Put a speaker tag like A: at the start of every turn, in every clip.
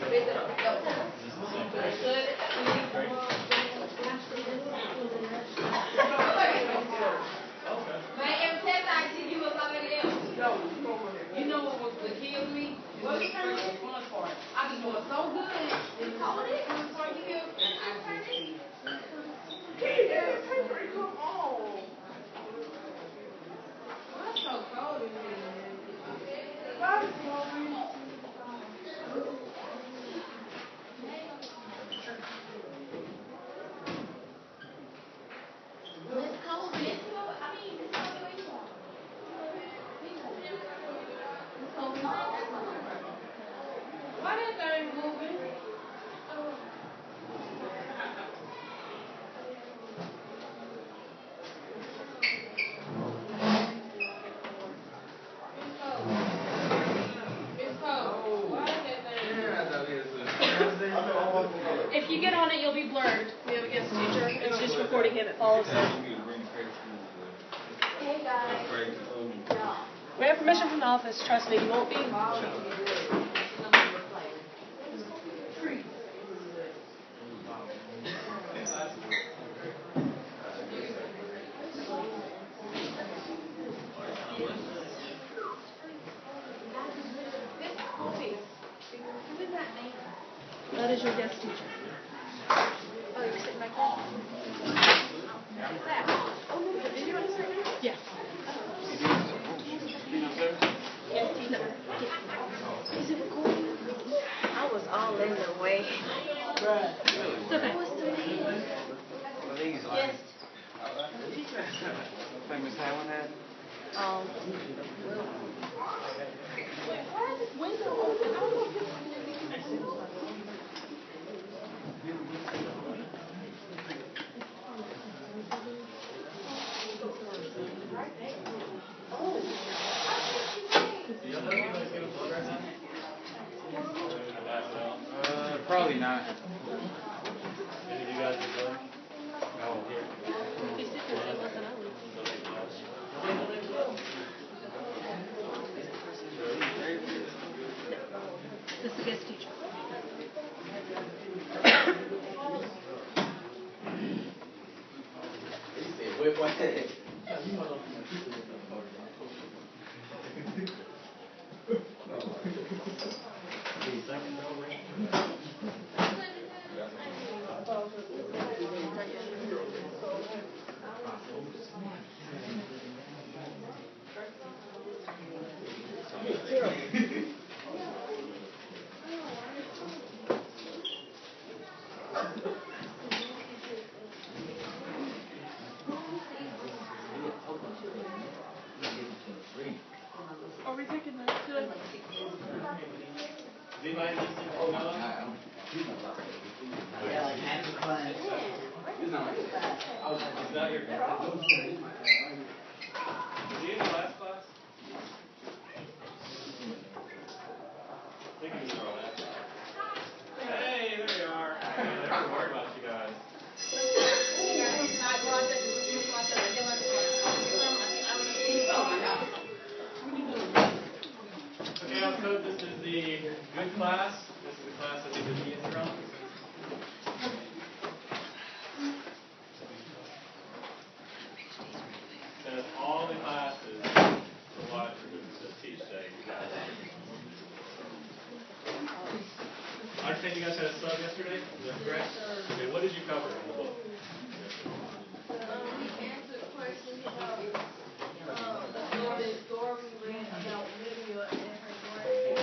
A: You know what was the kill me? What was the fun part? I was doing so good. It's cold in before you hear. Come on. Why it's so cold in here? Why is it why that thing moving?
B: If you get on it, you'll be blurred. We have a guest teacher. It's just recording him. It follows him.
C: Hey guys.
B: We have permission from the office. Trust me, you won't be. That is your guest teacher.
C: Oh, you're sitting back there? What's that? Oh, no, did you want to sit there?
B: Yes. Yes, teacher.
C: Is it recording? I was all in the way.
B: It's okay.
C: What's the name? Yes.
D: Famous Highland hat?
C: Why is this window open? I don't know if this
D: Probably not.
E: Any of you guys are blood?
D: No.
B: He's sitting there looking at me. This is the guest teacher. Are we taking that today?
E: Is anybody listening to Noah?
F: Yeah, like half the class.
E: Is that your Was he in the last class? I think he was in our last class. Hey, there you are. Man, they're so worried about you guys. Okay, so this is the good class. This is the class that we did the interim. Says all the classes to watch to teach today. You guys. I understand you guys had a sub yesterday. Is that correct? Okay, what did you cover in the book?
A: We answered questions about the story we read about Lydia and her grave.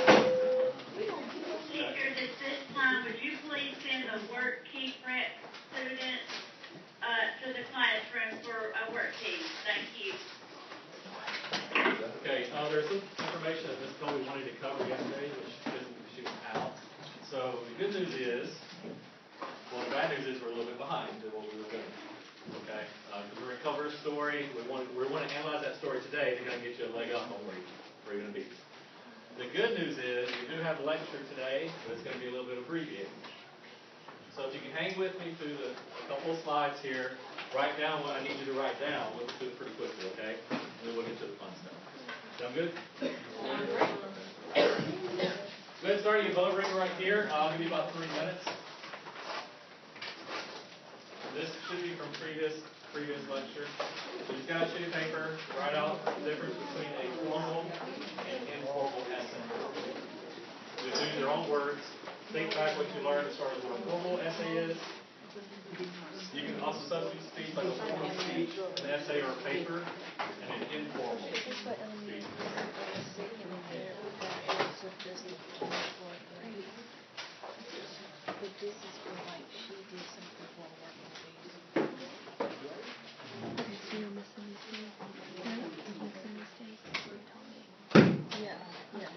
G: Teachers, at this time, would you please send a work key prep student to the classroom for a work key? Thank you.
E: Okay, there's some information that Ms. Coley wanted to cover yesterday, which she was out. So the good news is, well, the bad news is we're a little bit behind than what we were going to do. Okay, because we're going to cover a story. We want to analyze that story today. They're going to get you a leg up on where you're going to be. The good news is we do have a lecture today, but it's going to be a little bit abbreviated. So if you can hang with me through a couple of slides here, write down what I need you to write down. We'll do it pretty quickly, okay? And then we'll get to the fun stuff. Sound good? Go ahead and start your bell ring right here. I'll give you about 3 minutes. This should be from previous lecture. So you've got a sheet of paper. Write out the difference between a formal and informal essay. Just use your own words. Think back what you learned as far as what a formal essay is. You can also substitute speech like a formal speech, an essay or a paper, and an informal speech.
C: But this is for like she did something for work on these. You see a misunderstanding? Misunderstanding? You told me. Yeah, yeah.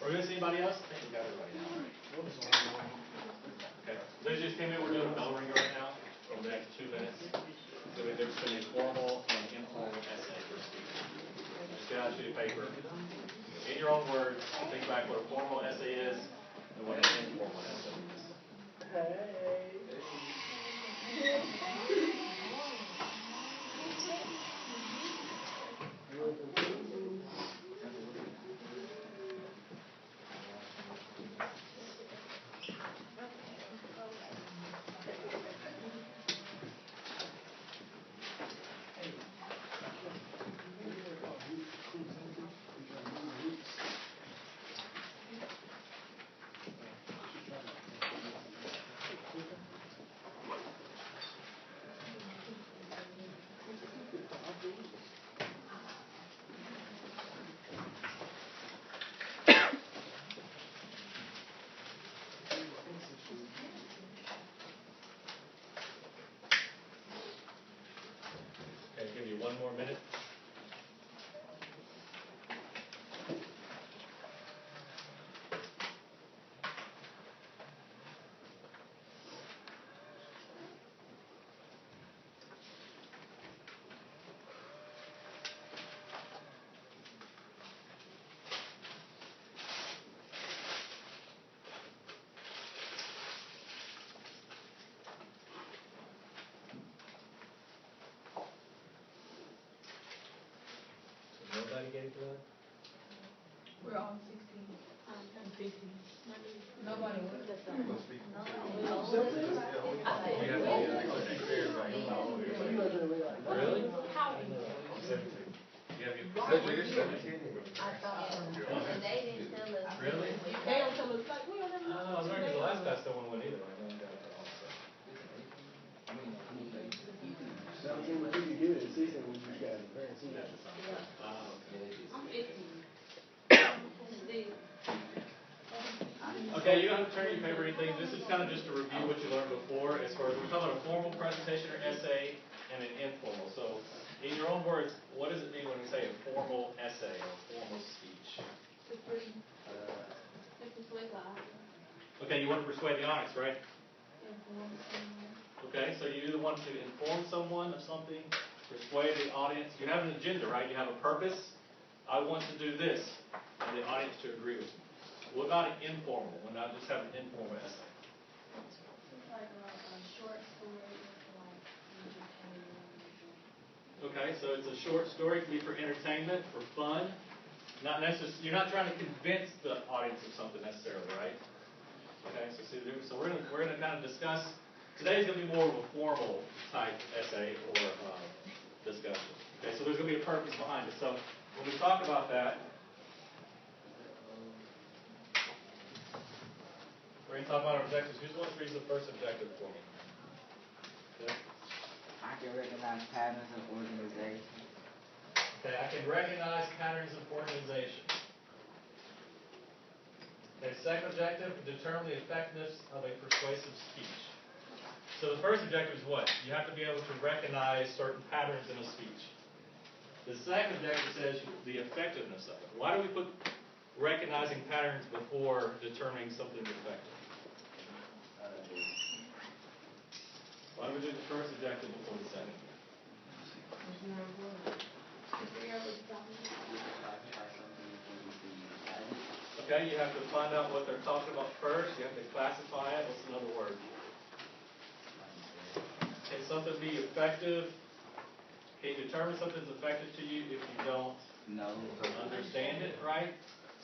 E: Are we going to see anybody else? I think we got everybody now. Okay. Those just came in. We're doing a bell ringer right now over the next 2 minutes. So there's been a formal and informal essay for speech. Just get out a sheet of paper. In your own words, think back what a formal essay is and what an informal essay is. Okay, give you 1 more minute. Nobody getting to that?
A: We're on 16. 15. Nobody wants to say.
E: Really?
A: How?
E: You have your
A: I thought, they didn't tell us.
E: Really?
A: They don't tell us, like, we don't ever know.
E: I was wondering, 'cause the last class no one went either. I know I got it all, so.
H: 17 was pretty good. 16 was just got the parents.
E: Okay.
A: I'm 18. Steve.
E: Okay, you don't have to turn your paper or anything. This is kind of just to review what you learned before as far as we're talking about a formal presentation or essay and an informal. So, in your own words, what does it mean when we say a formal essay or a formal speech? Okay, you want to persuade the audience, right? Okay, so you either want to inform someone of something, persuade the audience. You have an agenda, right? You have a purpose. I want to do this, and the audience to agree with me. What about an informal? When I just have an informal essay?
A: It's like a short story, like entertainment.
E: Okay, so it's a short story. It can be for entertainment, for fun. Not necessarily. You're not trying to convince the audience of something necessarily, right? Okay, so we're gonna kind of discuss. Today's gonna be more of a formal type essay or discussion. Okay, so there's gonna be a purpose behind it. So when we talk about that, we're gonna talk about our objectives. Who wants to read the first objective for me? Okay.
F: I can recognize patterns of organization.
E: Okay, I can recognize patterns of organization. Okay, second objective, determine the effectiveness of a persuasive speech. So the first objective is what? You have to be able to recognize certain patterns in a speech. The second objective says the effectiveness of it. Why do we put recognizing patterns before determining something effective? Why do we do the first objective before the second?
F: Classify something according to Educ.
E: Okay, you have to find out what they're talking about first. You have to classify it. What's another word? Can something be effective? Can you determine something's effective to you if you don't
F: No.
E: understand it, right?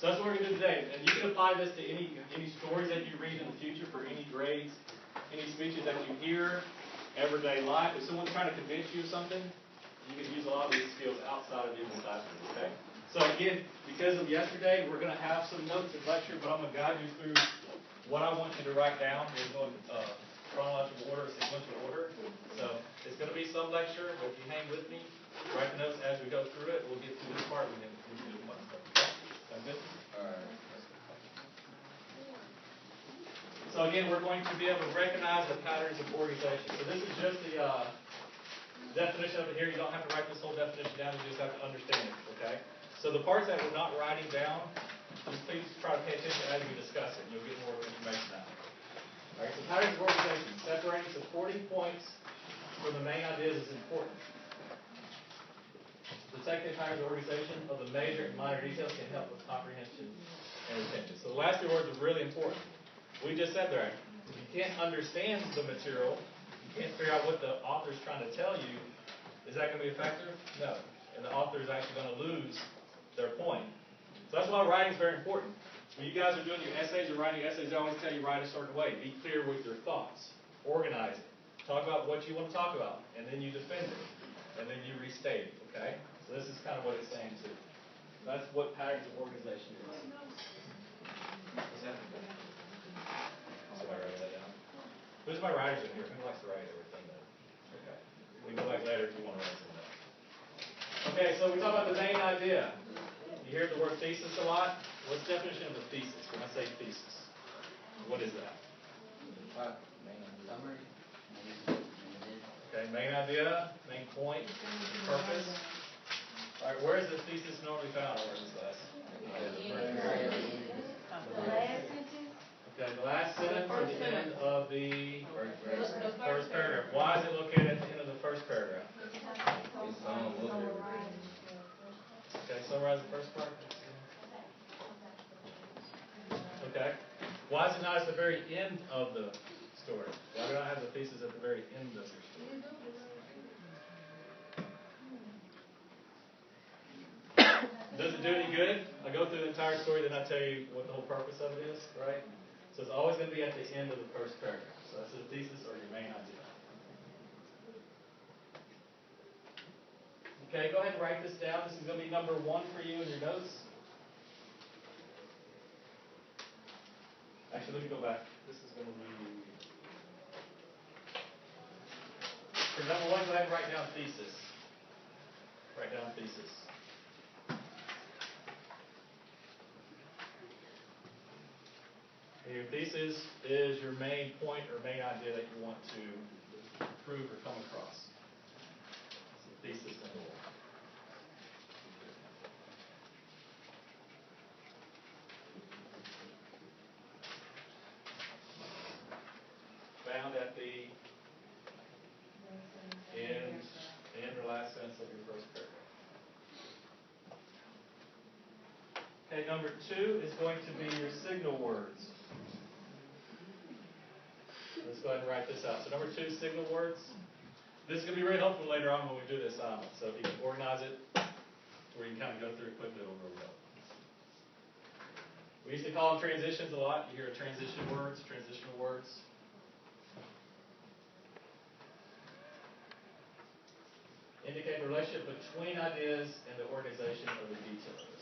E: So that's what we're going to do today. And you can apply this to any stories that you read in the future for any grades, any speeches that you hear, everyday life. If someone's trying to convince you of something, you can use a lot of these skills outside of even the classroom, okay? So again, because of yesterday, we're going to have some notes and lecture, but I'm going to guide you through what I want you to write down. We're going chronological order, sequential order. So it's going to be some lecture, but if you hang with me, write the notes as we go through it. We'll get to this part, we can do fun stuff. Okay? Sound good? So again, we're going to be able to recognize the patterns of organization. So this is just the definition of it here. You don't have to write this whole definition down. You just have to understand it, okay? So the parts that we're not writing down, just please try to pay attention as we discuss it. You'll get more information out of it. All right, so patterns of organization. Separating supporting points from the main ideas is important. Detecting patterns of organization of the major and minor details can help with comprehension and retention. So the last two words are really important. We just said there, if you can't understand the material, you can't figure out what the author is trying to tell you, is that going to be effective? No. And the author is actually going to lose their point. So that's why writing is very important. When you guys are doing your essays or writing essays, I always tell you write a certain way. Be clear with your thoughts. Organize it. Talk about what you want to talk about. And then you defend it. And then you restate it. Okay? So this is kind of what it's saying too. That's what patterns of organization is. What's that? Somebody write that down. Who's my writers in here? Who likes to write everything down? Okay. We can go back later if you want to write something down. Okay, so we talk about the main idea. You hear the word thesis a lot. What's the definition of a thesis? When I say thesis, what is that?
F: Summary.
E: Okay, main idea, main point, purpose. All right, where is the thesis normally found in this class?
A: The last sentence?
E: Okay, the last sentence or the end of the first paragraph. Why is it located at the end of the first paragraph? Okay, summarize the first part. Okay. Why is it not at the very end of the story? Why do I have the thesis at the very end of your story? Does it do any good? I go through the entire story, then I tell you what the whole purpose of it is, right? So it's always going to be at the end of the first paragraph. So that's the thesis or your main idea. Okay, go ahead and write this down. This is going to be number 1 for you in your notes. Actually, let me go back. This is going to be... For number 1, go ahead and write down thesis. Write down thesis. And your thesis is your main point or main idea that you want to prove or come across. So thesis number 1. Found at the end or last sentence of your first paragraph. Okay, number 2 is going to be your signal words. Let's go ahead and write this out. So number 2, signal words. This is going to be very helpful later on when we do the assignment. So if you can organize it, where you can kind of go through it quickly, it'll really help. We used to call them transitions a lot. You hear transitional words. Indicate the relationship between ideas and the organization of the details.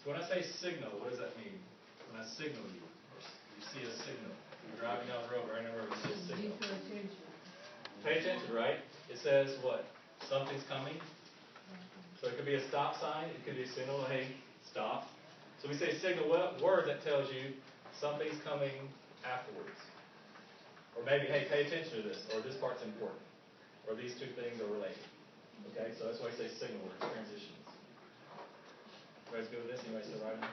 E: So when I say signal, what does that mean? When I signal you, or you see a signal. You're driving down the road, right? Wherever you see a signal. Pay attention, right? It says what? Something's coming. So it could be a stop sign, it could be a signal, hey, stop. So we say signal word that tells you something's coming afterwards. Or maybe, hey, pay attention to this, or this part's important, or these two things are related. Okay, so that's why I say signal words, transitions. You guys good with this? Anybody still writing?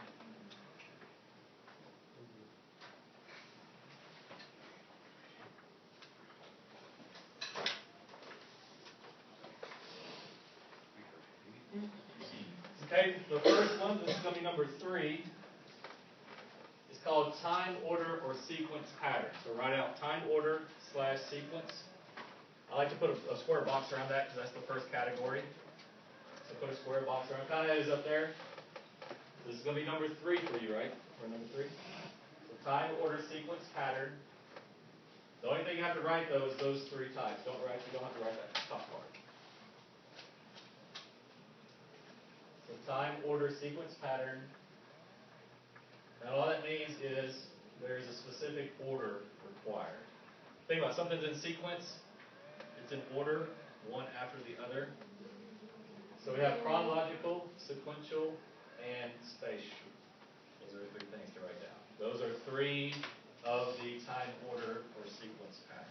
E: Okay, the first one, this is going to be number 3. It's called time order or sequence pattern. So write out time order / sequence. I like to put a square box around that because that's the first category. So put a square box around. Kind of is up there. This is going to be number 3 for you, right? Or number 3. So time order sequence pattern. The only thing you have to write though is those 3 types. You don't have to write that top part. So time order sequence pattern. And all that means is there is a specific order required. Think about it, something's in sequence. It's in order, one after the other. So we have chronological, sequential, and spatial. Those are 3 things to write down. Those are 3 of the time order or sequence pattern.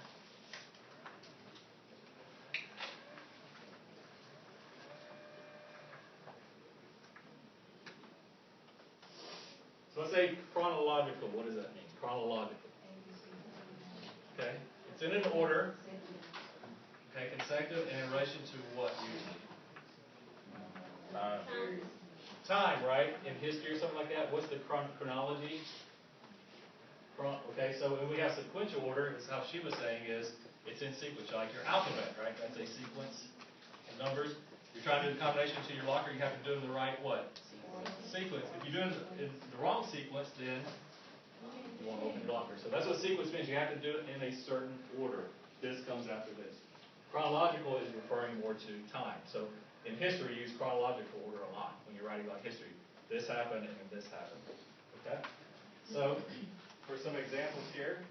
E: So let's say chronological. What does that mean? Chronological. Okay. It's in an order. Okay, consecutive and in relation to what usually? Time, right? In history or something like that. What's the chronology? Okay, so when we have sequential order, it's how she was saying is it's in sequence, like your alphabet, right? That's a sequence of numbers. You're trying to do a combination to your locker, you have to do it in the right what? Sequence. If you do it in the wrong sequence, then you won't open your locker. So that's what sequence means. You have to do it in a certain order. This comes after this. Chronological is referring more to time. So in history, you use chronological order a lot when you're writing about history. This happened and then this happened. Okay? So for some examples here,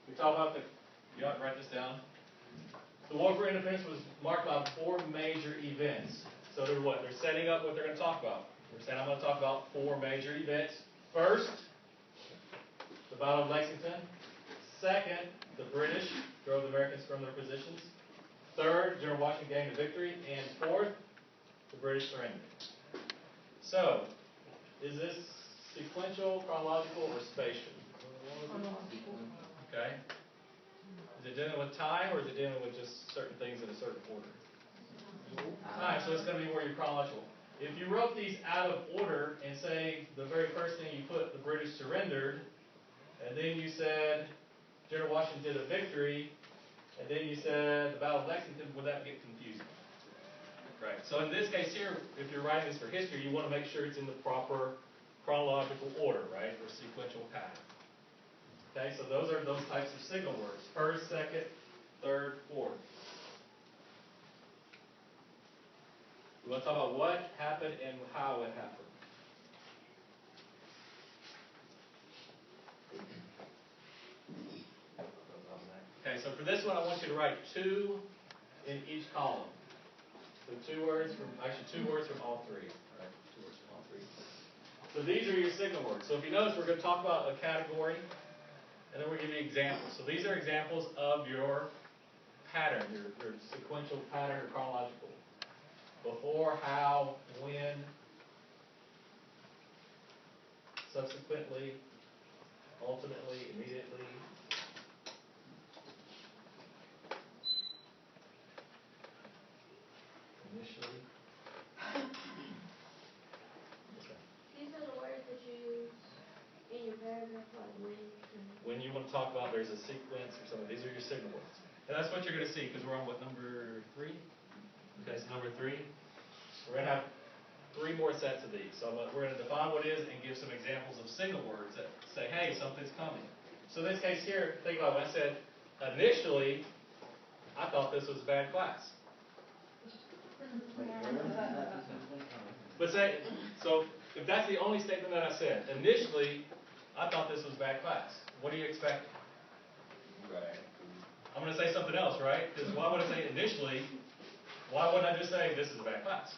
E: we talk about you have to write this down. The War for Independence was marked by 4 major events. So they're what? They're setting up what they're going to talk about. They're saying I'm going to talk about 4 major events. First, the Battle of Lexington. Second, the British drove the Americans from their positions. Third, General Washington gained a victory. And fourth, the British surrendered. So, is this sequential, chronological, or spatial? Okay. Is it dealing with time, or is it dealing with just certain things in a certain order? Time, so it's going to be more your chronological. If you wrote these out of order and say the very first thing you put, the British surrendered, and then you said General Washington did a victory, and then you said the Battle of Lexington, would that get confusing? Right. So in this case here, if you're writing this for history, you want to make sure it's in the proper chronological order, right, or sequential pattern. Okay, so those are those types of signal words. First, second, third, fourth. We want to talk about what happened and how it happened. Okay, so for this one, I want you to write 2 in each column. So 2 words from all 3. All right, 2 words from all 3. So these are your signal words. So if you notice, we're going to talk about a category, and then we're going to give you examples. So these are examples of your pattern, your sequential pattern or chronological. Before, how, when, subsequently, ultimately, immediately. Initially.
A: These are the words that you use in your paragraph, like when.
E: When you want to talk about there's a sequence or something, these are your signal words. And that's what you're going to see, because we're on what, number 3? Okay, so number 3. We're going to have 3 more sets of these. So we're going to define what it is and give some examples of signal words that say, hey, something's coming. So in this case here, think about when I said, initially, I thought this was a bad class. But say, so if that's the only statement that I said, initially, I thought this was bad class. What are you expecting?
F: Right.
E: I'm going to say something else, right? Because why would I say initially? why wouldn't I just say this is a bad class?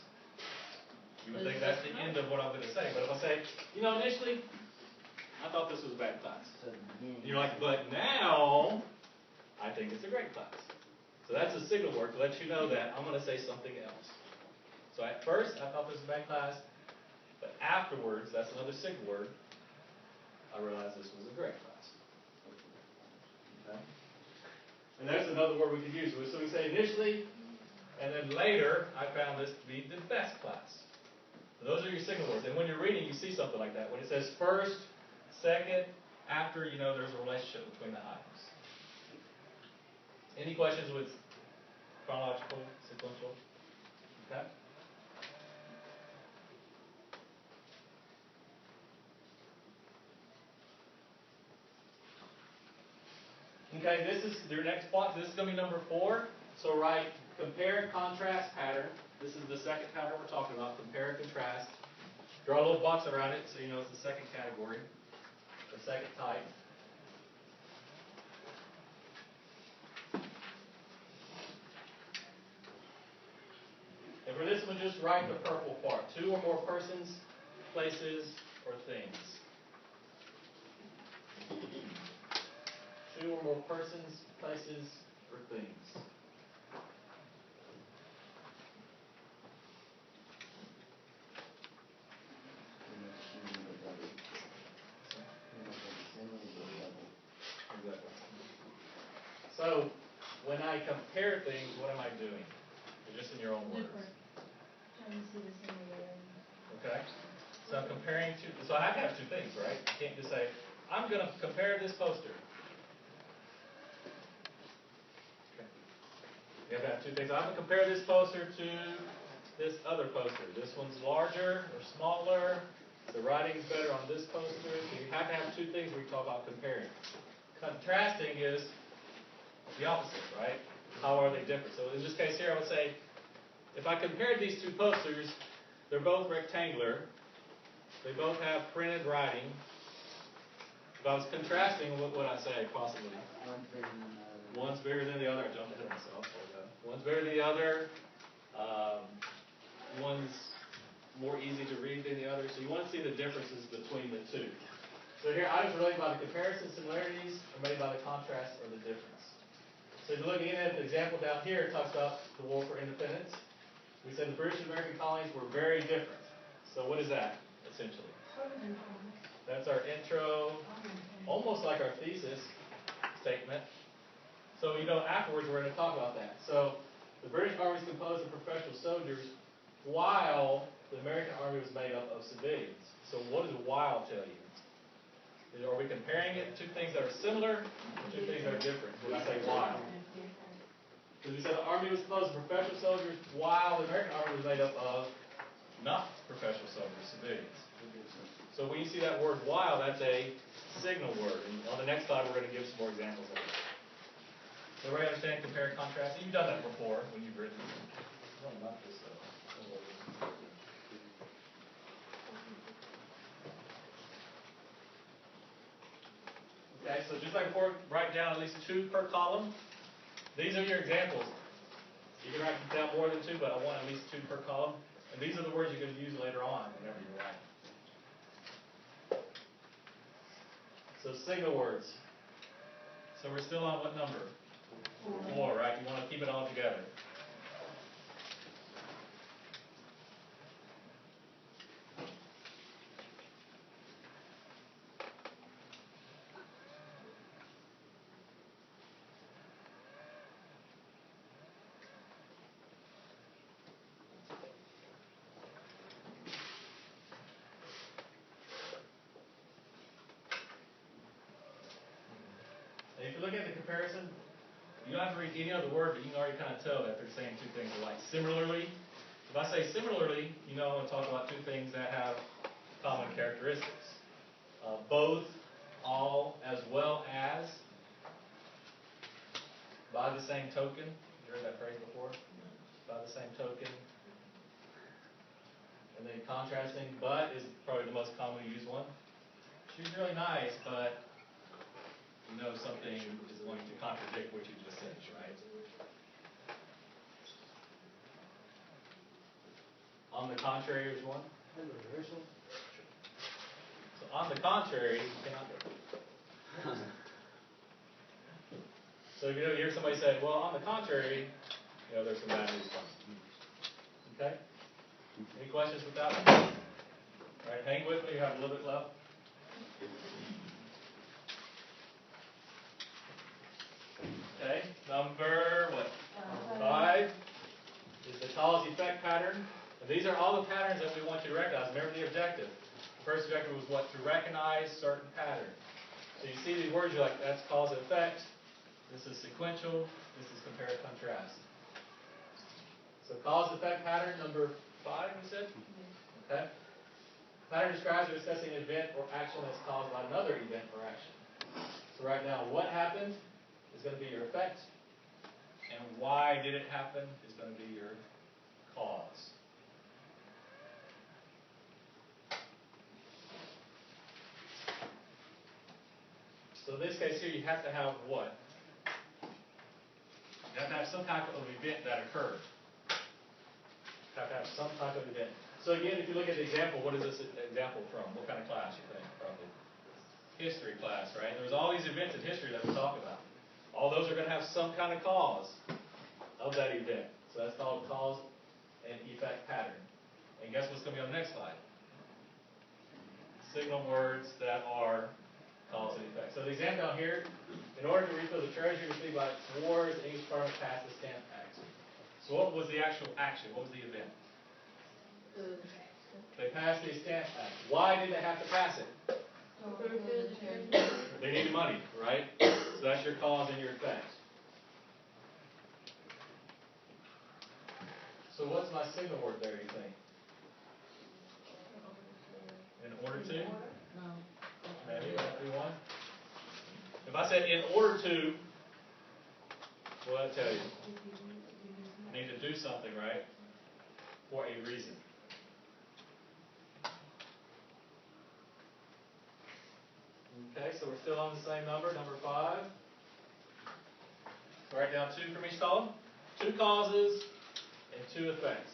E: You would think that's the end of what I'm going to say. But if I say, initially, I thought this was a bad class. And you're like, but now, I think it's a great class. So that's a signal word to let you know that I'm going to say something else. So at first, I thought this was a bad class. But afterwards, that's another signal word, I realized this was a great class. Okay? And there's another word we could use. So we say initially, and then later, I found this to be the best class. So those are your signal words. And when you're reading, you see something like that. When it says first, second, after, there's a relationship between the items. Any questions with chronological, sequential? Okay? Okay, this is your next plot. This is going to be number 4. So write compare and contrast pattern. This is the second pattern we're talking about, compare and contrast. Draw a little box around it so you know it's the second category, the second type. And for this one, just write the purple part. 2 or more persons, places, or things. 2 or more persons, places, or things. Exactly. So, when I compare things, what am I doing? Just in your own words.
A: Trying to see the similarity.
E: Okay? So I'm comparing two, so I have to have 2 things, right? You can't just say, I'm going to compare this poster. Okay. You have to have 2 things. I'm going to compare this poster to this other poster. This one's larger or smaller. The writing's better on this poster. So you have to have 2 things we talk about comparing. Contrasting is the opposite, right? How are they different? So in this case here, I would say, if I compared these 2 posters, they're both rectangular. They both have printed writing. If I was contrasting, what would I say possibly? One's bigger than the other. I jumped ahead of myself. One's bigger than the other. One's more easy to read than the other. So you want to see the differences between the 2. So here, items related by the comparison, similarities, are made by the contrast or the difference. So if you're looking at the example down here, it talks about the war for independence. We said the British and American colonies were very different. So what is that, essentially? That's our intro, almost like our thesis statement. So, afterwards we're going to talk about that. So, the British Army is composed of professional soldiers, while the American Army was made up of civilians. So, what does while tell you? Are we comparing it to 2 things that are similar, or 2 things that are different? When I say while. Because we said the Army was composed of professional soldiers, while the American Army was made up of not professional soldiers, civilians. So when you see that word while, that's a signal word. And on the next slide, we're going to give some more examples of it. So everybody understand compare and contrast? You've done that before when you've written. I don't know this though. Okay, so just like before, write down at least 2 per column. These are your examples. You can write down more than 2, but I want at least 2 per column. And these are the words you're going to use later on whenever you're writing. So signal words. So we're still on what number? 4, right? You want to keep it all together. And if you look at the comparison, you don't have to read any other word, but you can already kind of tell that they're saying 2 things alike. Similarly, if I say similarly, I want to talk about 2 things that have common characteristics. Both, all, as well as, by the same token. You heard that phrase before? By the same token. And then contrasting, but is probably the most commonly used one. She's really nice, but something is going to contradict what you just said, right? On the contrary is one.
H: And the rehearsal.
E: So on the contrary, you cannot go. So if you hear somebody say, well, on the contrary, there's some bad news coming. Okay? Any questions with that one? All right, hang with me. You have a little bit left. Okay, number what? 5 is the cause-effect pattern. And these are all the patterns that we want you to recognize. Remember the objective. The first objective was what? To recognize certain patterns. So you see these words, you're like, that's cause and effect. This is sequential. This is compare and contrast. So cause-effect pattern number 5, you said? Okay. Pattern describes or discussing an event or action that's caused by another event or action. So right now, what happened is going to be your effect, and why did it happen is going to be your cause. So in this case here, you have to have what? You have to have some type of event that occurred. You have to have some type of event. So again, if you look at the example, what is this example from? What kind of class you think? Probably history class, right? There's all these events in history that we talk about. All those are going to have some kind of cause of that event. So that's called cause and effect pattern. And guess what's going to be on the next slide? Signal words that are cause and effect. So the example down here, in order to refill the treasury received by wards, the English Department passed the Stamp Act. So what was the actual action? What was the event? They passed the Stamp Act. Why did they have to pass it? They needed money, right? So that's your cause and your effect. So what's my signal word there, you think? In order to? No. Maybe that'd be one. If I said in order to, what did I tell you? I need to do something, right? For a reason. Okay, so we're still on the same number 5. So write down 2 from each column. 2 causes and 2 effects.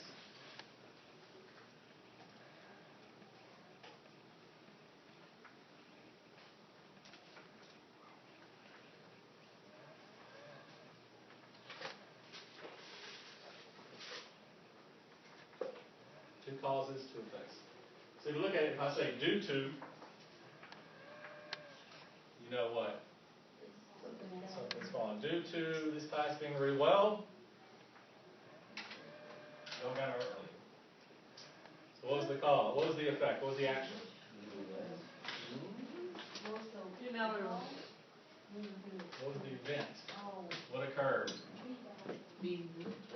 E: Two causes, 2 effects. So if you look at it, if I say due to, you know what? Something's wrong. Due to this class being really well, don't got early. So what was the cause? What was the effect? What was the action? What was the event? What occurred?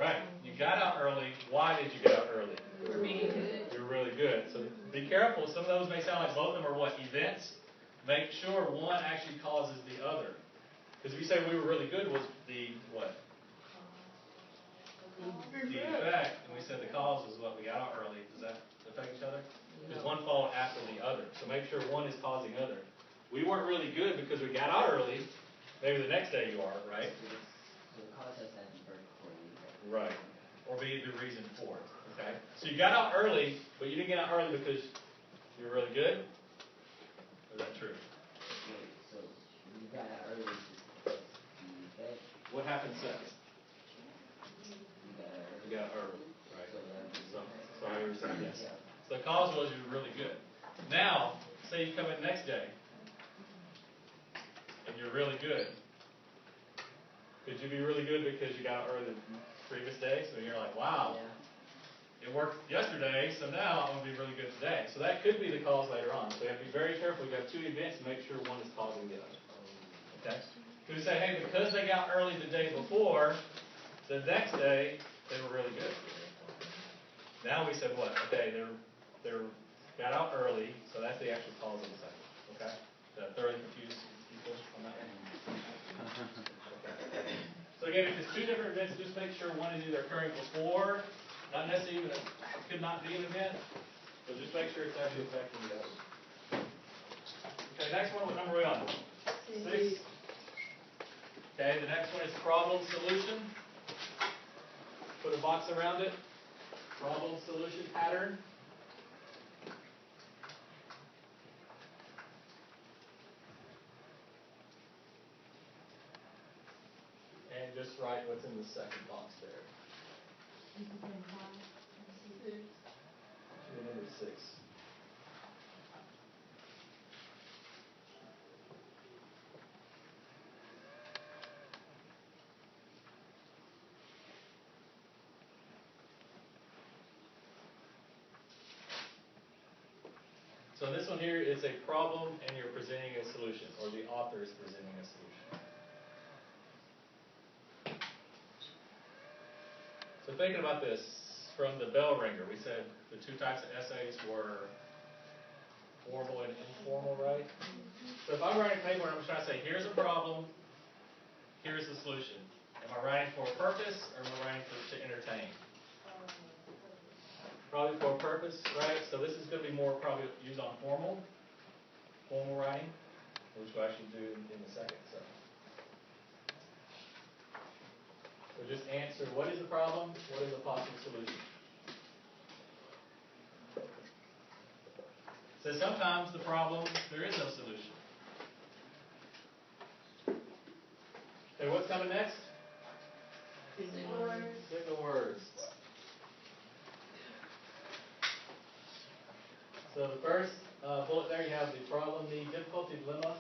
E: Right. You got out early. Why did you get out early? You were being good. You were really good. So be careful. Some of those may sound like both of them are what? Events. Make sure one actually causes the other. Because if you say we were really good was the what? The effect. And we said the cause was what? We got out early. Does that affect each other? Because one followed after the other. So make sure one is causing the other. We weren't really good because we got out early. Maybe the next day you are, right?
F: So the cause has that birth for you.
E: Right. Or be the reason for it. Okay? So you got out early, but you didn't get out early because you were really good? Or is that true?
F: Wait, so you got out early just because the effect.
E: What happened since?
F: You
E: You
F: got out early.
E: got out early. Right.
F: So
E: I was saying yes.
F: yeah.
E: So the cause was you were really good. Now, say you come in the next day, and you're really good. Could you be really good because you got out early the previous day? So you're like, wow, it worked yesterday, so now I'm going to be really good today. So that could be the cause later on. So you have to be very careful. You have 2 events and make sure one is causing the other. Okay? So we say, hey, because they got early the day before, the next day they were really good. Now we said what? Okay, they got out early, so that's the actual cause of the second. Okay? Did I thoroughly confuse people on that one? Okay. So again, if it's 2 different events, just make sure one is either occurring before, not necessarily even, it could not be an event, but just make sure it's actually affecting the other. Okay, next one, what number are we on? 6. Okay, the next one is problem solution. Put a box around it. problem solution pattern. And just write what's in the second box there. Should be number 6. So this one here is a problem and you're presenting a solution, or the author is presenting a solution. So thinking about this, from the bell ringer, we said the 2 types of essays were formal and informal, right? So if I'm writing a paper and I'm trying to say, here's a problem, here's the solution. Am I writing for a purpose or am I writing to entertain? Probably for a purpose, right? So this is going to be more probably used on formal writing, which we'll actually do in a second. So just answer, what is the problem? What is the possible solution? So sometimes the problem, there is no solution. Okay, what's coming next? Single words. So the first bullet there, you have the problem, the difficulty, dilemma,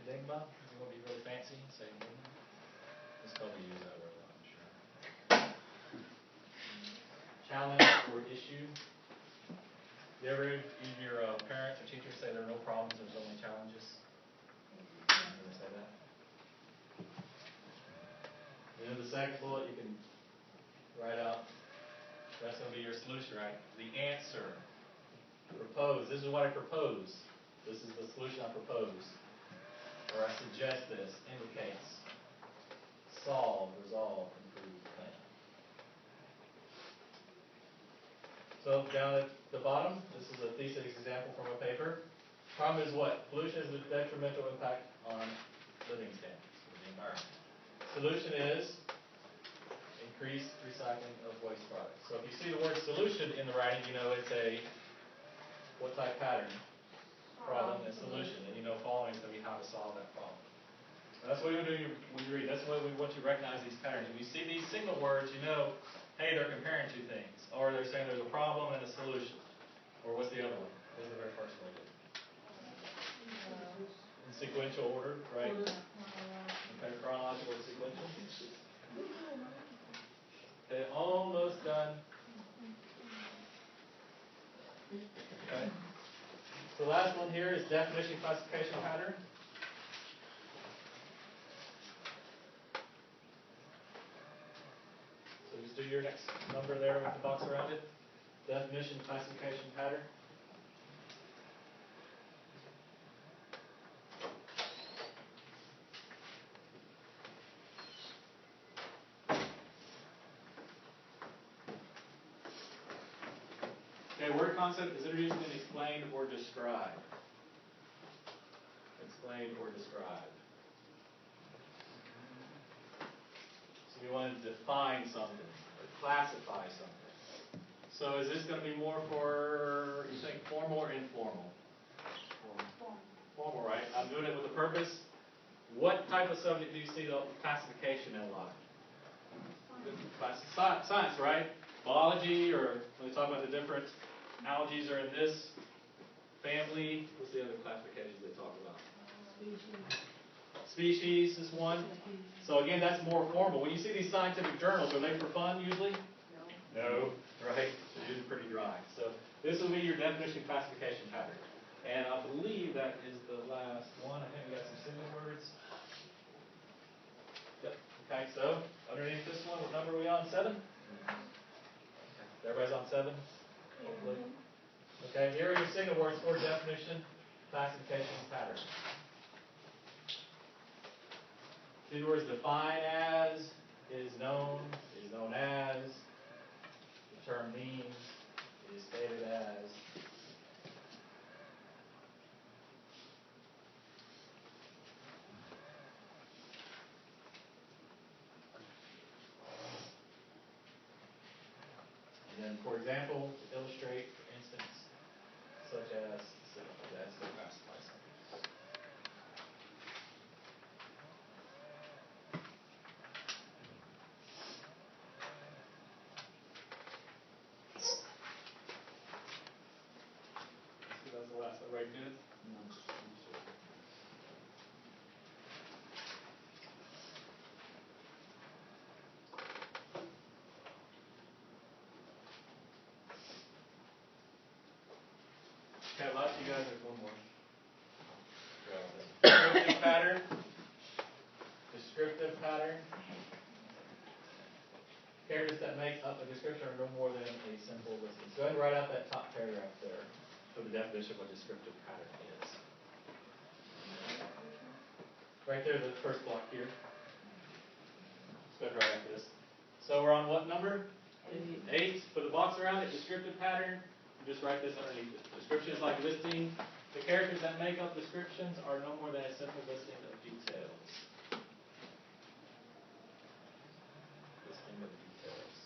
E: enigma. You want to be really fancy, say enigma. Let's probably use that word, I'm sure. Challenge or issue. You ever hear your parents or teachers say there are no problems, there's only challenges? Ever say that? And then the second bullet, you can write out, that's going to be your solution, right? The answer. Propose. This is what I propose. This is the solution I propose. Or I suggest this. Indicates. Solve, resolve, improve, plan. So down at the bottom, this is a thesis example from a paper. Problem is what? Pollution has a detrimental impact on living standards of the environment. Solution is increased recycling of waste products. So if you see the word solution in the writing, you know it's a what type pattern? Problem and solution. And you know following is going to be how to solve that problem. And that's what you do when you read. That's why we want you to recognize these patterns. When you see these single words, you know, hey, they're comparing 2 things. Or they're saying there's a problem and a solution. Or what's the other one? What's the very first one? In sequential order, right? Okay, chronological or sequential. Okay, almost done. Okay. The last one here is definition classification pattern. So just do your next number there with the box around it. Definition classification pattern. Okay, word concept is introduced and explained or described. Explained or described. So we want to define something or classify something. So is this going to be more for, you think, formal or informal? Formal, right? I'm doing it with a purpose. What type of subject do you see the classification in a lot? Science, right? Biology, or when they talk about the different algae are in this family. What's the other classifications they talk about? Species is one. So again, that's more formal. When you see these scientific journals, are they for fun usually? No. Right? They're usually pretty dry. So this will be your definition classification pattern. And I believe that is the last one. I think we got some single words. Yep. Okay, so underneath this one, what number are we on? 7? Okay. Everybody's on 7? Hopefully. Okay, here are your single words for definition classification pattern. These words define as, is known as, the term means, is stated as. And then then, for example, to illustrate, for instance, such as, that's going to classify something. So that's the last, right, good? Okay, last you guys, there's one more. Descriptive pattern. Descriptive pattern. Characters that make up a description are no more than a simple listing. So go ahead and write out that top paragraph there for the definition of what descriptive pattern is. Right there, the first block here. Let's go ahead and write after this. So we're on what number? 8. Put a box around it. Descriptive pattern. You just write this underneath it. Description is like listing. The characters that make up descriptions are no more than a simple listing of details. Listing of details.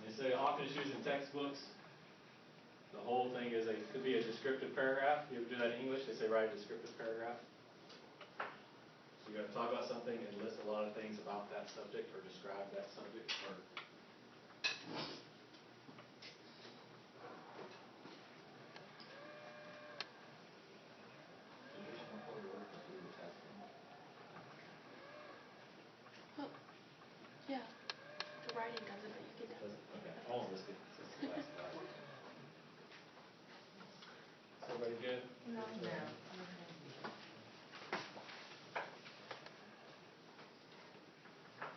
E: And they say often it's used in textbooks. The whole thing is could be a descriptive paragraph. You ever do that in English? They say write a descriptive paragraph. So you're going to talk about something and list a lot of things about that subject or describe that subject. Or
B: Oh, yeah. The writing doesn't, but you can tell.
E: okay, I won't list it. It's the last slide. Is everybody good?
A: No.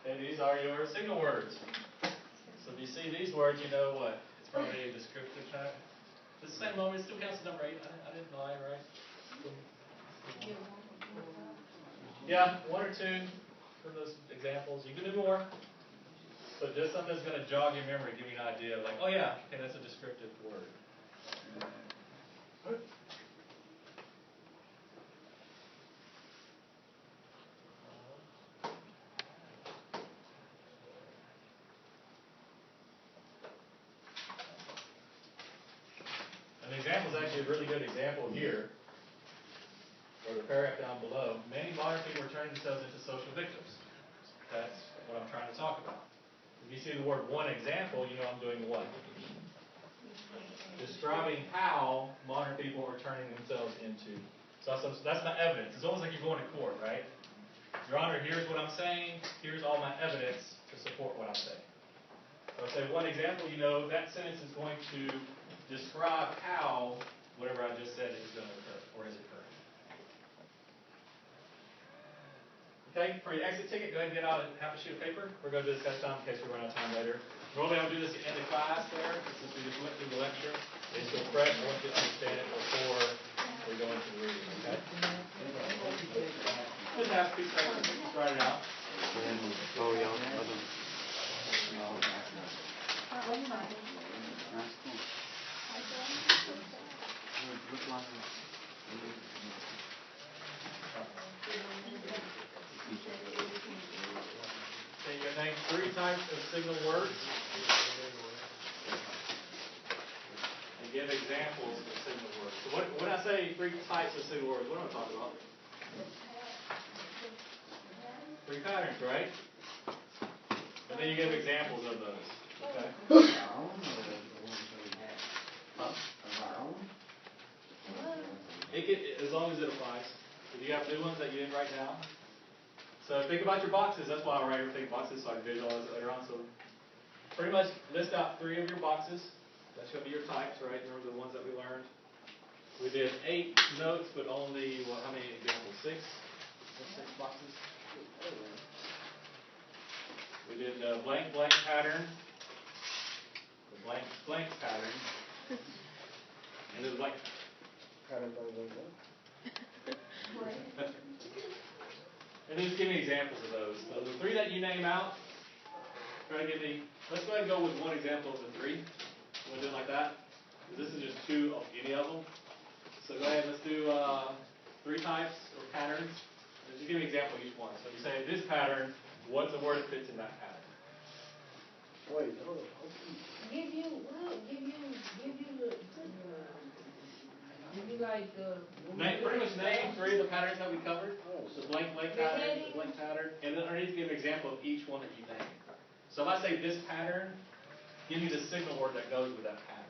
E: Okay, these are your signal words. So if you see these words, you know what? It's probably a descriptive type. It's the same moment, it still counts as number 8. I didn't lie, right? Yeah, 1 or 2 for those examples. You can do more. But just something that's going to jog your memory, give you an idea of like, oh yeah, okay, that's a descriptive word. An example is actually a really good example here, or the paragraph down below. Many modern people are turning themselves into social victims. That's what I'm trying to talk about. If you see the word one example, you know I'm doing what? Describing how modern people are turning themselves into. So that's my evidence. It's almost like you're going to court, right? Your Honor, here's what I'm saying. Here's all my evidence to support what I'm saying. So I'll say one example, you know, that sentence is going to describe how whatever I just said is going to occur or is occurring. Okay, for your exit ticket, go ahead and get out half a sheet of paper. We're going to do this next time in case we run out of time later. Normally I would do this at the end of class there, since we just went through the lecture. It's still fresh. I want you to understand it before we go into the reading, okay? Just have 2 seconds. Just write it out.
D: Oh, yeah. No, that's not. That's cool. Which one?
E: Okay, you're going to name 3 types of signal words. And give examples of signal words. So when I say 3 types of signal words, what am I talking about? 3 patterns, right? And then you give examples of those. Okay? Huh? It could, as long as it applies. If you have new ones that you didn't write down. So think about your boxes. That's why I write everything in boxes so I can visualize it later on. So pretty much list out 3 of your boxes. That's going to be your types, right? Remember the ones that we learned. We did 8 notes, but only, well, how many examples? 6? 6 boxes? We did the blank blank pattern, the blank blank pattern, and the blank. And then just give me examples of those. So the 3 that you name out, try to give me, let's go ahead and go with one example of the 3. You want to do it like that? This is just 2 of any of them. So go ahead, let's do 3 types or patterns, as you give you an example of each one. So you say this pattern, what's the word that fits in that pattern?
H: Wait, hold on.
A: Give you like the.
E: Pretty much name 3 of the patterns that we covered. The blank pattern, the blank pattern, and then underneath give an example of each one that you named. So if I say this pattern, give me the signal word that goes with that pattern.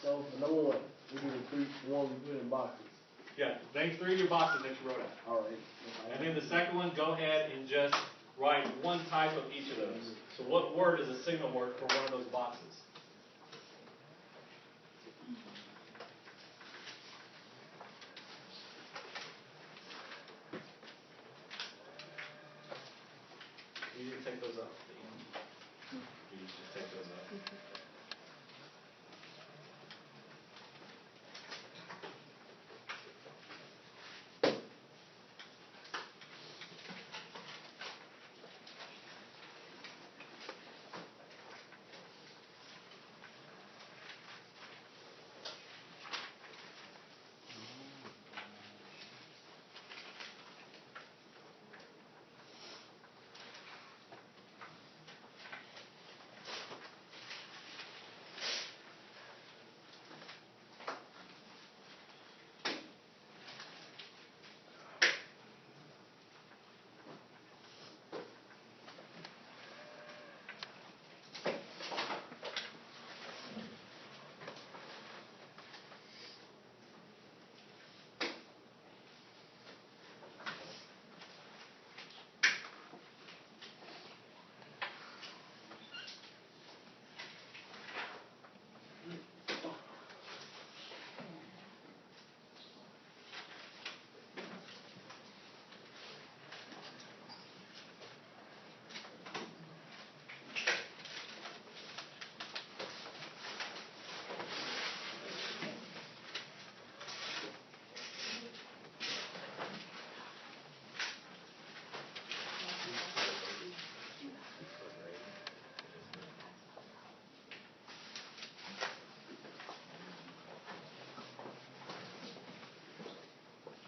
H: So for number 1, we do the one we put in boxes.
E: Yeah, name 3 of your boxes that you wrote out.
H: All right.
E: And then the second one, go ahead and just write one type of each of those. So what word is a signal word for one of those boxes? You didn't take those up at the end. You just take those up.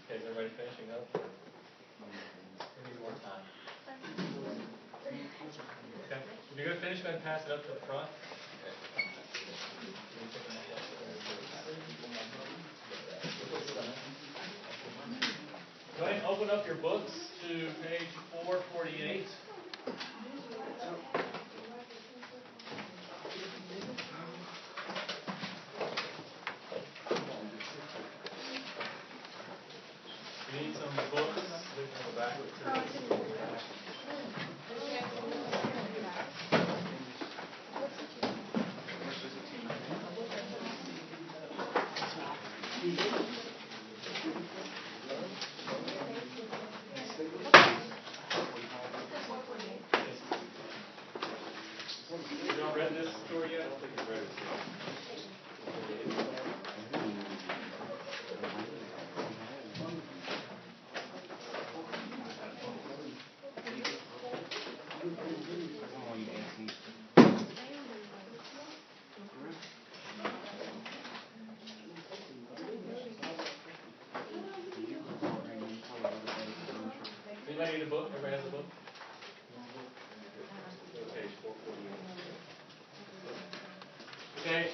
E: Okay, is everybody finishing up? We need more time. Okay. If you're going to finish, go ahead and pass it up to the front. Go ahead and open up your books to page 448. You need some books. They can go back with You don't read this story yet? I don't think you've read it. Anybody need a book? Everybody has a book? Page 448. Okay,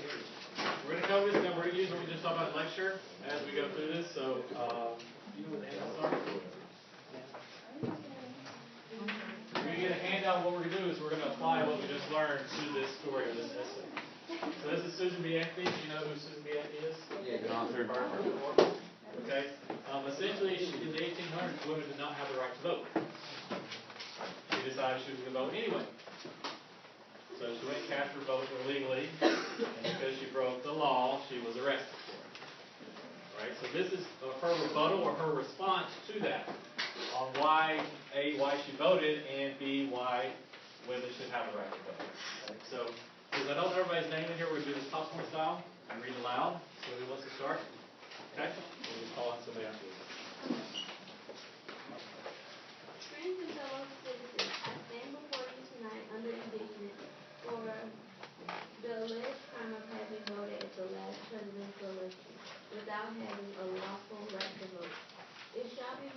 E: we're going to cover this. We're going to use what we just talked about in lecture as we go through this. So, you know what the handouts are? We're going to get a handout. What we're going to do is we're going to apply what we just learned to this story or this essay. So this is Susan B. Anthony. Do you know who Susan B. Anthony is?
D: Yeah, good author.
E: Okay. Essentially, in the 1800s, women did not have the right to vote. She decided she was going to vote anyway. So she went and cast her vote illegally, and because she broke the law, she was arrested for it. All right. So this is her rebuttal or her response to that on why A, why she voted, and B, why women should have the right to vote. Right? So, because I don't know everybody's name in here, we're going to do this popcorn style and read aloud. So who wants to start? Okay. We'll just call on somebody afterwards.
I: Friends and fellow citizens, I stand before you tonight under indictment for the alleged crime of having voted at the last presidential election without having a lawful right to vote. It shall be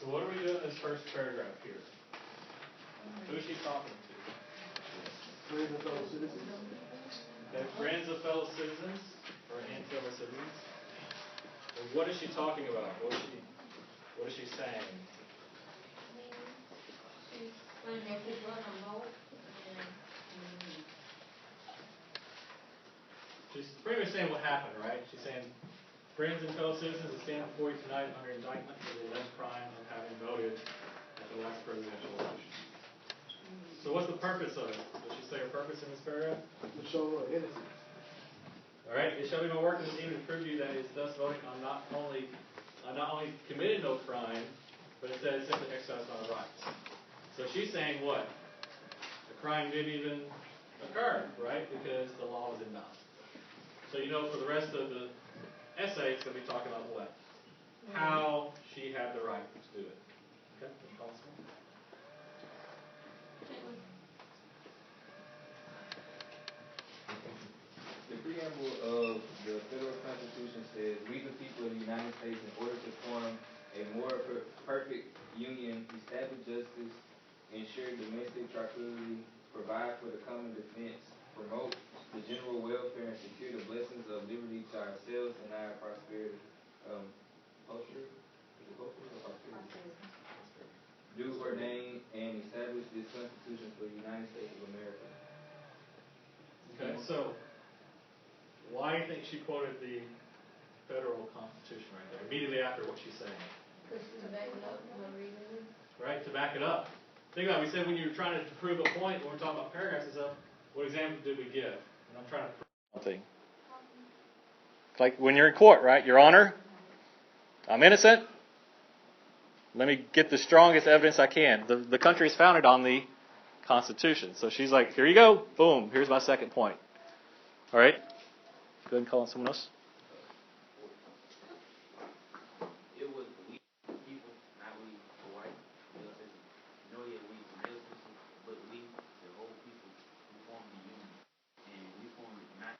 E: So what are we doing in this first paragraph here? Who is she talking to?
H: Friends and fellow citizens.
E: Okay, friends of fellow citizens, or and fellow citizens. And what is she talking about? What is she saying?
A: When they could run a vote,
E: She's pretty much saying what happened, right? She's saying, friends and fellow citizens, I stand before you tonight under indictment for the alleged crime of having voted at the last presidential election. So what's the purpose of it? Does she say her purpose in this paragraph?
H: To show her innocence.
E: All right, it shall be my work this evening to prove to you that it is thus voting on not only committed no crime, but it says simply exercised my rights. So she's saying what? The crime didn't even occur, right? Because the law was invalid. So you know for the rest of the essay, it's going to be talking about what? How she had the right to do it. Okay?
J: The preamble of the federal constitution says, we the people of the United States, in order to form a more perfect union, establish justice, ensure domestic tranquility, provide for the common defense, promote the general welfare, and secure the blessings of liberty to ourselves and our prosperity. Culture? Is it culture or prosperity? Do ordain and establish this constitution for the United States of America.
E: Okay, so why do you think she quoted the federal constitution right there, immediately after what she's saying?
A: because to back it up, you want to read it?
E: Right, to back it up. Think about it, we said when you're trying to prove a point, when we're talking about paragraphs and stuff, what example did we give? And I'm trying to prove something. Like when you're in court, right? Your Honor, I'm innocent. Let me get the strongest evidence I can. The country is founded on the Constitution. So she's like, here you go. Boom. Here's my second point. All right. Go ahead and call on someone else.
J: It was we people, not we the white male citizens. You know, yeah, we the male citizens, but we, the whole people, who form the union. And we form it not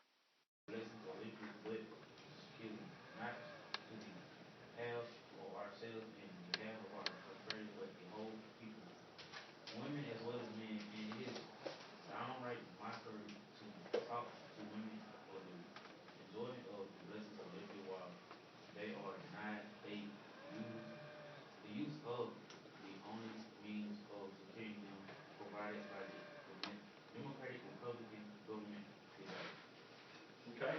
J: blessings or victories, but excuse me, not to the half or ourselves and the half of our prosperity, but the whole people, women as well as men. And it is downright mockery to talk to women for the enjoyment of the blessings of liberty while they are denied the use of the only means of securing them provided by the Democratic Republican government decided.
E: Okay.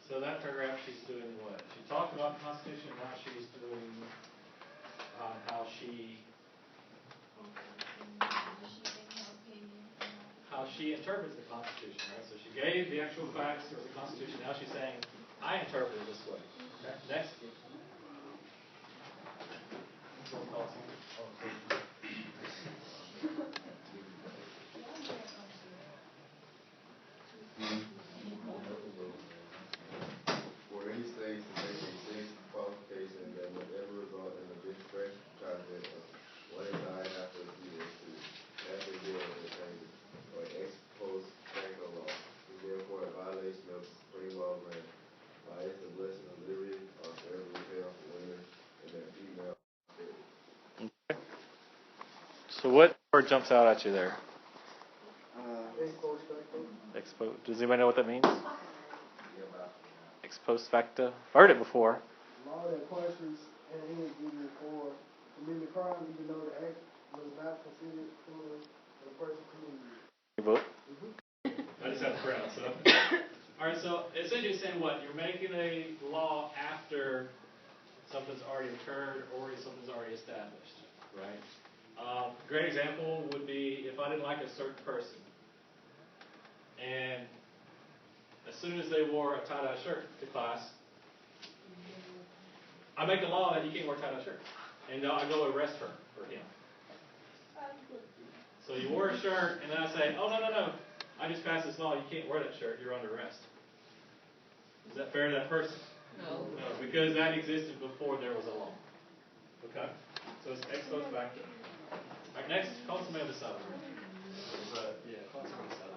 E: So that paragraph, she's doing what? She talked about the Constitution. Now she's doing how she interprets the Constitution, right? So she gave the actual facts of the Constitution. Now she's saying, I interpret it this way. Okay. Next.
K: For any states to make a sixth qualification that must ever result in the disfranchisement of one entire half of the people to pass a bill of the changes or ex post facto law is therefore a violation of supreme law granted by its the blessing of liberty or forever withheld from women and their female prosperity.
E: Okay. So what word jumps out at you there?
H: Ex post facto.
E: Does anybody know what that means? Ex post facto. I've heard it before.
H: Law that punishes an individual for committing a crime, even though the act was not considered criminal for the person committing it.
E: Your book? I just have to pronounce so. All right, so essentially saying what? You're making a law after something's already occurred or something's already established, right? Great example would be if I didn't like a certain person, and as soon as they wore a tie-dye shirt to class, I make a law that you can't wear tie-dye shirts, and I go arrest her or him. So you wore a shirt, and then I say, oh, no, I just passed this law, you can't wear that shirt, you're under arrest. Is that fair to that person? No, because that existed before there was a law. Okay? So it's ex post facto. All right, next, call somebody on the side. Call somebody on the side.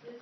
I: This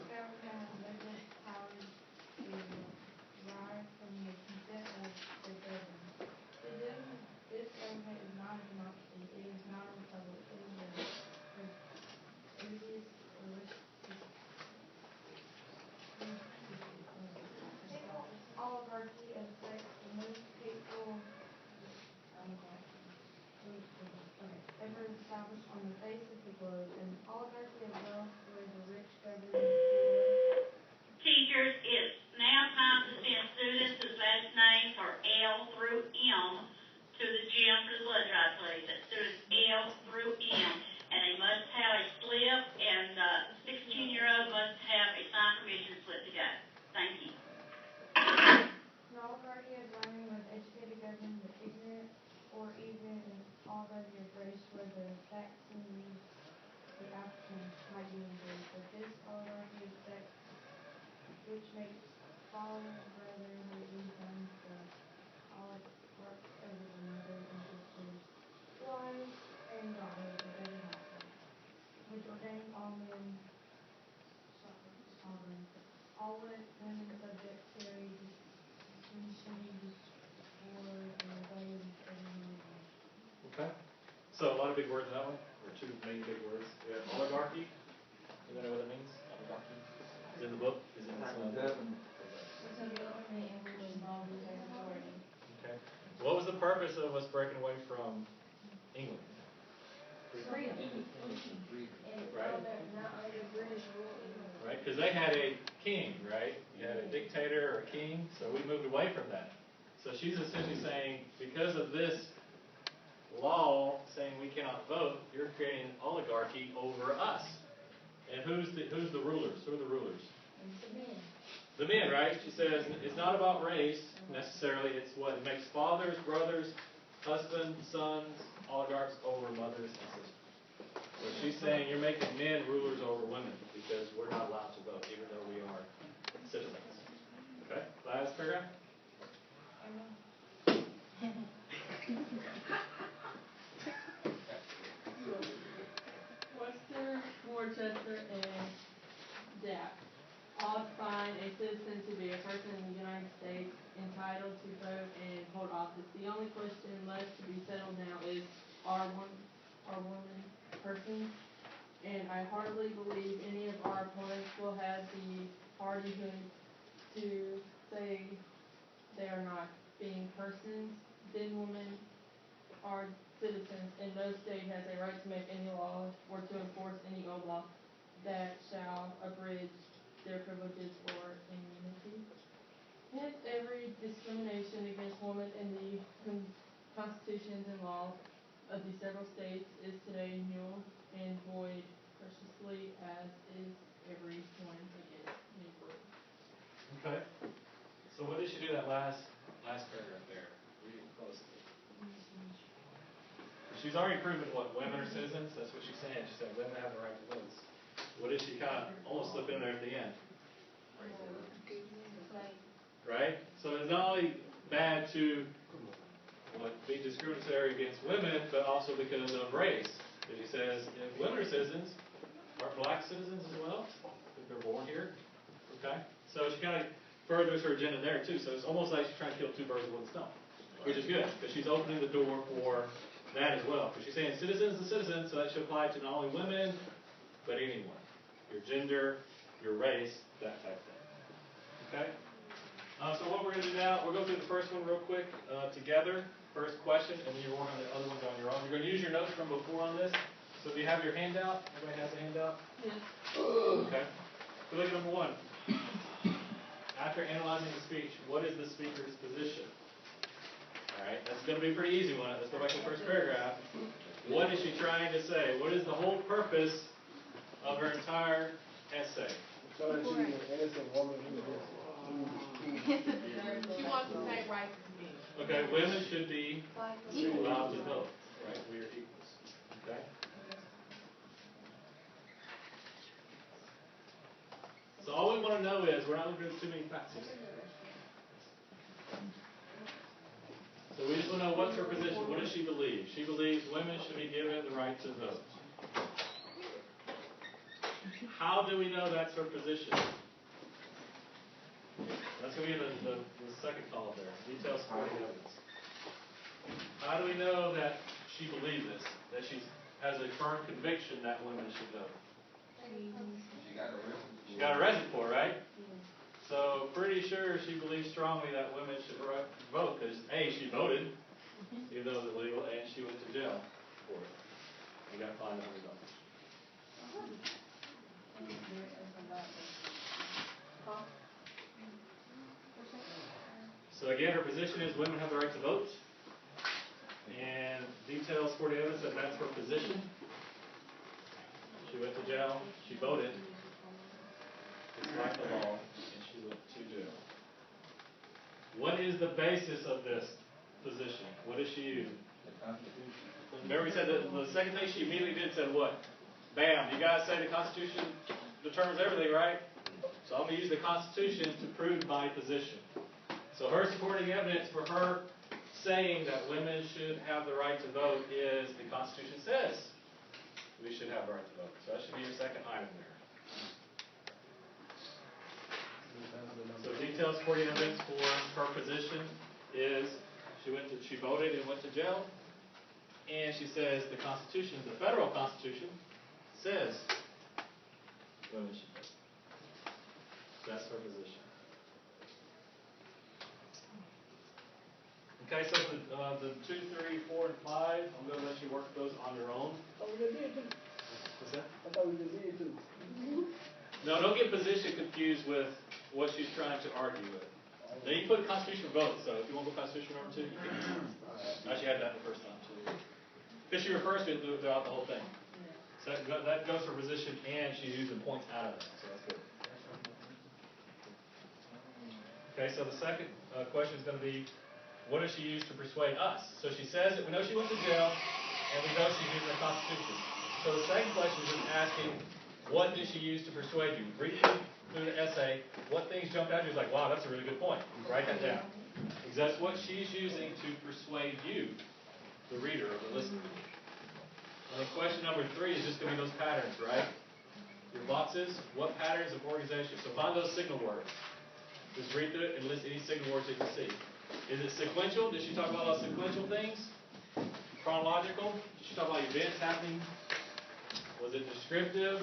I: established on the face of the globe, an oligarchy of wealth where the rich govern the poor.
G: Teachers, it's now time to send students whose last names are L through M to the gym for the blood drive, please. That's students L through M. And they must have a slip, and the 16-year-old must have a signed permission slip to go. Thank you.
I: An oligarchy of learning where the educated govern the ignorant, or even an oligarchy of race where the Saxon leads the African might be enjoyed. But this oligarchy of sex, which makes father, brother, husband, sons, the oligarchs over the mothers and sisters, wives, and daughters of every household, which ordains all men sovereign, all women subject to a distinction, discord, and rebellion to every man and woman.
E: Okay. So a lot of big words in that one, or two main big words. We have oligarchy. Anybody know what that means? Oligarchy. Is in the book? Is in the
I: It's a government in which law has authority.
E: Okay. What was the purpose of us breaking away from England?
I: Freedom.
E: Right.
A: Not under British rule anymore.
E: Right, because they had a king, right? You had a dictator or a king, so we moved away from that. So she's essentially saying, because of this law saying we cannot vote, you're creating an oligarchy over us. And who's the rulers? Who are the rulers?
I: The men.
E: The men, right? She says it's not about race necessarily. It's what it makes fathers, brothers, husbands, sons, oligarchs over mothers and sisters. So she's saying you're making men rulers over women because we're not allowed to vote, even though we are citizens. Okay? Last paragraph.
L: Webster, Worcester, and Jack all find a citizen to be a person in the United States entitled to vote and hold office. The only question left to be settled now is, are women persons? And I hardly believe any of our opponents will have the hardihood to say they are not. Being persons, then women are citizens, and no state has a right to make any law or to enforce any old law that shall abridge their privileges or immunity. Hence, every discrimination against women in the constitutions and laws of the several states is today null and void, preciously as is every one against Negro.
E: Okay. So what did she do that last paragraph there? Read it closely. She's already proven what women are citizens. That's what she's saying. She said women have the right to vote. What did she kind of almost slip in there at the end? Right? So it's not only bad to be discriminatory against women, but also because of race. Because he says if women are citizens, are black citizens as well? If they're born here? Okay? So she kind of furthers her agenda there too. So it's almost like she's trying to kill two birds with one stone, which is good because she's opening the door for that as well. Because she's saying citizens to citizens, so that should apply to not only women, but anyone. Your gender, your race, that type of thing. Okay? So what we're going to do now, we'll go through the first one real quick together. First question, and then you're working on the other ones on your own. You're going to use your notes from before on this. So if you have your handout, everybody has a handout?
L: Yes.
E: Okay. So look at number one. After analyzing the speech, what is the speaker's position? All right, that's going to be a pretty easy one. Let's go back to the first paragraph. What is she trying to say? What is the whole purpose of her entire essay?
H: So that she's an innocent woman who
A: She wants the same rights as men.
E: Okay, women should be allowed to vote. Right, we are equals. Okay? So all we want to know is, we're not looking at too many facts here. So we just want to know what's her position. What does she believe? She believes women should be given the right to vote. How do we know that's her position? That's going to be the second column there. Details supporting evidence. How do we know that she believes this? That she has a firm conviction that women should vote? She got arrested for it, right? So pretty sure she believes strongly that women should vote because A, she voted, even though it was illegal, and she went to jail for it. You gotta find $100. So again, her position is women have the right to vote. And details for the evidence that that's her position. She went to jail, she voted, despite the law, and she went to jail. What is the basis of this position? What does she use?
K: The Constitution.
E: Remember we said that the second thing she immediately did said what? Bam, you guys say the Constitution determines everything, right? So I'm going to use the Constitution to prove my position. So her supporting evidence for her saying that women should have the right to vote is the Constitution says we should have the right to vote. So that should be your second item there. So detailed supporting evidence for her position is she voted and went to jail, and she says the Constitution, the federal Constitution, says women should vote. That's her position. Okay, so the 2, 3, 4, and 5, I'm going to let you work those on your own.
H: Oh, we just did too.
E: What's that?
H: I thought we just did too.
E: No, don't get position confused with what she's trying to argue with. Now you put Constitution for vote, so if you want to go Constitution number 2, you can. I actually had that the first time too. Because she refers to it throughout the whole thing. So that goes for position, and she's using points out of that, so that's good. Okay, so the second question is going to be, what does she use to persuade us? So she says that we know she went to jail, and we know she's using the Constitution. So the second question is just asking, what did she use to persuade you? Read through the essay, what things jumped out at you? Like, wow, that's a really good point. Write that down. Because that's what she's using to persuade you, the reader or the listener. And then question number 3 is just going to be those patterns, right? Your boxes, what patterns of organization? So find those signal words. Just read through it and list any signal words you can see. Is it sequential? Did she talk about all sequential things? Chronological? Did she talk about events happening? Was it descriptive?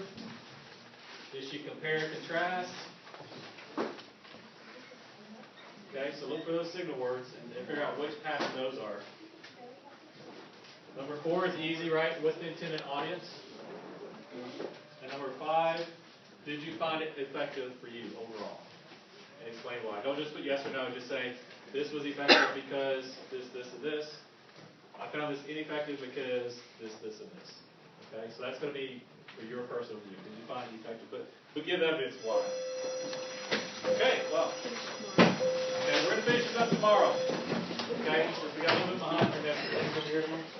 E: Did she compare and contrast? Okay, so look for those signal words and figure out which pattern those are. Number 4 is easy, right? What's the intended audience? And number 5, did you find it effective for you overall? And explain why. Don't just put yes or no. Just say, this was effective because this, and this. I found this ineffective because this, and this. Okay, so that's going to be for your personal view. Did you find it effective? But give evidence why. Okay, well. Okay, we're going to finish this up tomorrow. Okay, so we got a little bit behind for next week.